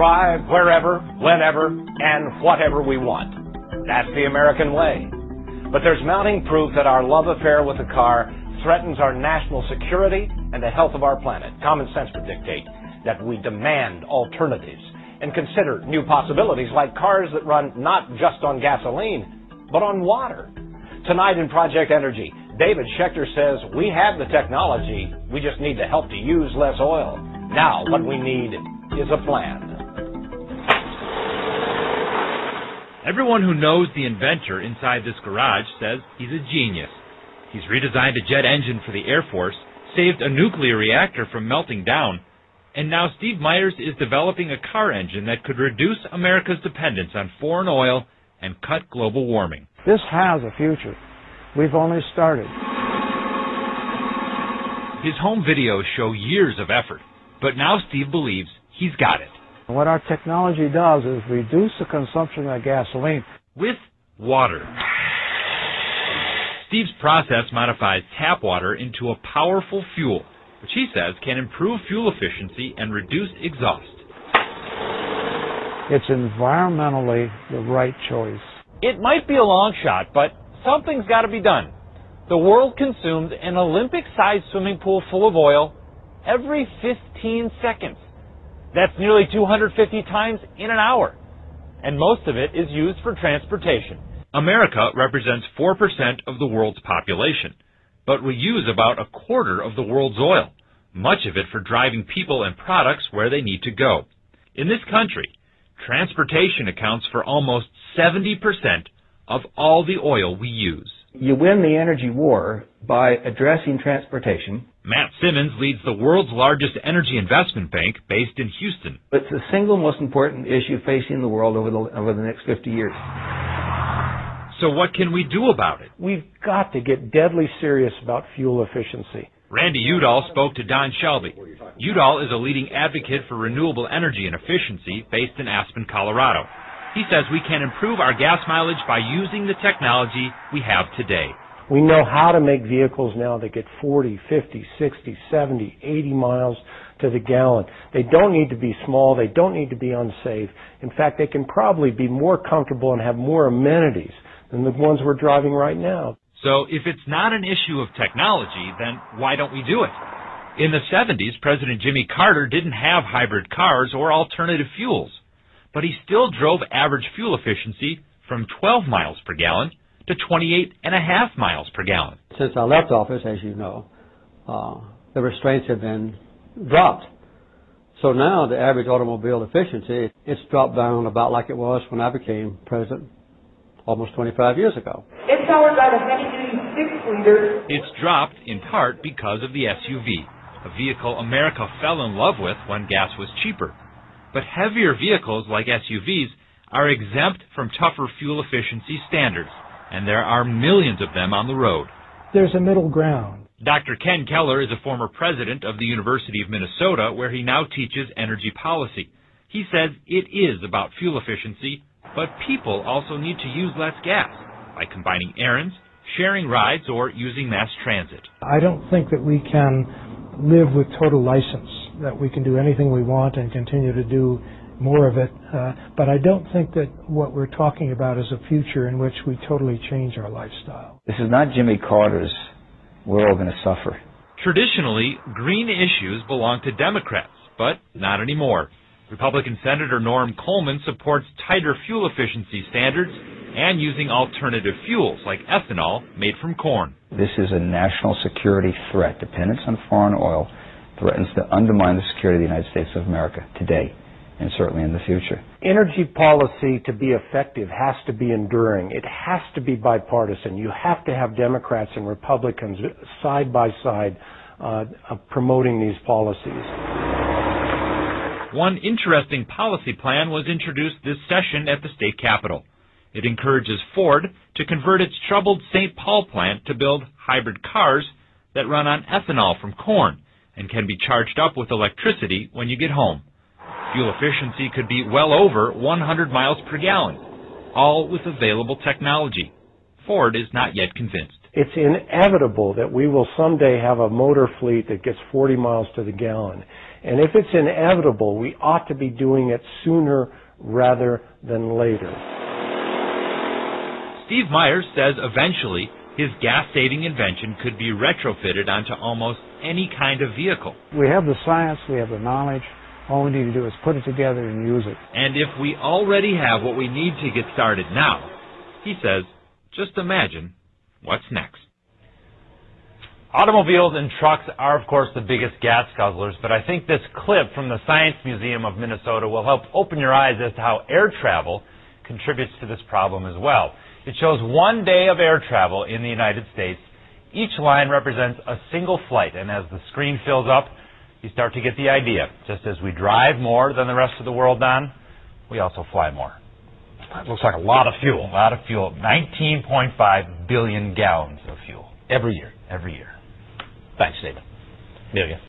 drive wherever, whenever, and whatever we want. That's the American way. But there's mounting proof that our love affair with the car threatens our national security and the health of our planet. Common sense would dictate that we demand alternatives and consider new possibilities like cars that run not just on gasoline, but on water. Tonight in Project Energy, David Schechter says we have the technology, we just need the help to use less oil. Now, what we need is a plan. Everyone who knows the inventor inside this garage says he's a genius. He's redesigned a jet engine for the Air Force, saved a nuclear reactor from melting down, and now Steve Myers is developing a car engine that could reduce America's dependence on foreign oil and cut global warming. This has a future. We've only started. His home videos show years of effort, but now Steve believes he's got it. What our technology does is reduce the consumption of gasoline with water. Steve's process modifies tap water into a powerful fuel, which he says can improve fuel efficiency and reduce exhaust. It's environmentally the right choice. It might be a long shot, but something's got to be done. The world consumes an Olympic-sized swimming pool full of oil every 15 seconds. That's nearly 250 times in an hour. And most of it is used for transportation. America represents 4% of the world's population, but we use about a quarter of the world's oil, much of it for driving people and products where they need to go. In this country, transportation accounts for almost 70% of all the oil we use. You win the energy war by addressing transportation. Matt Simmons leads the world's largest energy investment bank based in Houston. It's the single most important issue facing the world over the next 50 years. So what can we do about it? We've got to get deadly serious about fuel efficiency. Randy Udall spoke to Don Shelby. Udall is a leading advocate for renewable energy and efficiency based in Aspen, Colorado. He says we can improve our gas mileage by using the technology we have today. We know how to make vehicles now that get 40, 50, 60, 70, 80 miles to the gallon. They don't need to be small. They don't need to be unsafe. In fact, they can probably be more comfortable and have more amenities than the ones we're driving right now. So if it's not an issue of technology, then why don't we do it? In the 70s, President Jimmy Carter didn't have hybrid cars or alternative fuels, but he still drove average fuel efficiency from 12 miles per gallon to 28.5 miles per gallon. Since I left office, as you know, the restraints have been dropped. So now the average automobile efficiency, it's dropped down about like it was when I became president almost 25 years ago. It's powered by the heavy-duty 6-liter. It's dropped in part because of the SUV, a vehicle America fell in love with when gas was cheaper. But heavier vehicles like SUVs are exempt from tougher fuel efficiency standards, and there are millions of them on the road. There's a middle ground. Dr. Ken Keller is a former president of the University of Minnesota, where he now teaches energy policy. He says it is about fuel efficiency, but people also need to use less gas by combining errands, sharing rides, or using mass transit. I don't think that we can live with total license, that we can do anything we want and continue to do more of it. But I don't think that what we're talking about is a future in which we totally change our lifestyle. This is not Jimmy Carter's "we're all going to suffer." Traditionally, green issues belong to Democrats, but not anymore. Republican Senator Norm Coleman supports tighter fuel efficiency standards and using alternative fuels like ethanol made from corn. This is a national security threat. Dependence on foreign oil threatens to undermine the security of the United States of America today and certainly in the future. Energy policy, to be effective, has to be enduring. It has to be bipartisan. You have to have Democrats and Republicans side by side promoting these policies. One interesting policy plan was introduced this session at the state capitol. It encourages Ford to convert its troubled St. Paul plant to build hybrid cars that run on ethanol from corn and can be charged up with electricity when you get home. Fuel efficiency could be well over 100 miles per gallon, all with available technology. Ford is not yet convinced. It's inevitable that we will someday have a motor fleet that gets 40 miles to the gallon. And if it's inevitable, we ought to be doing it sooner rather than later. Steve Myers says eventually his gas-saving invention could be retrofitted onto almost any kind of vehicle. We have the science, we have the knowledge. All we need to do is put it together and use it. And if we already have what we need to get started now, he says, just imagine what's next. Automobiles and trucks are, of course, the biggest gas guzzlers, but I think this clip from the Science Museum of Minnesota will help open your eyes as to how air travel contributes to this problem as well. It shows 1 day of air travel in the United States. Each line represents a single flight, and as the screen fills up, you start to get the idea. Just as we drive more than the rest of the world on, we also fly more. That looks like a lot of fuel. 19.5 billion gallons of fuel every year. Thanks, David. Amelia.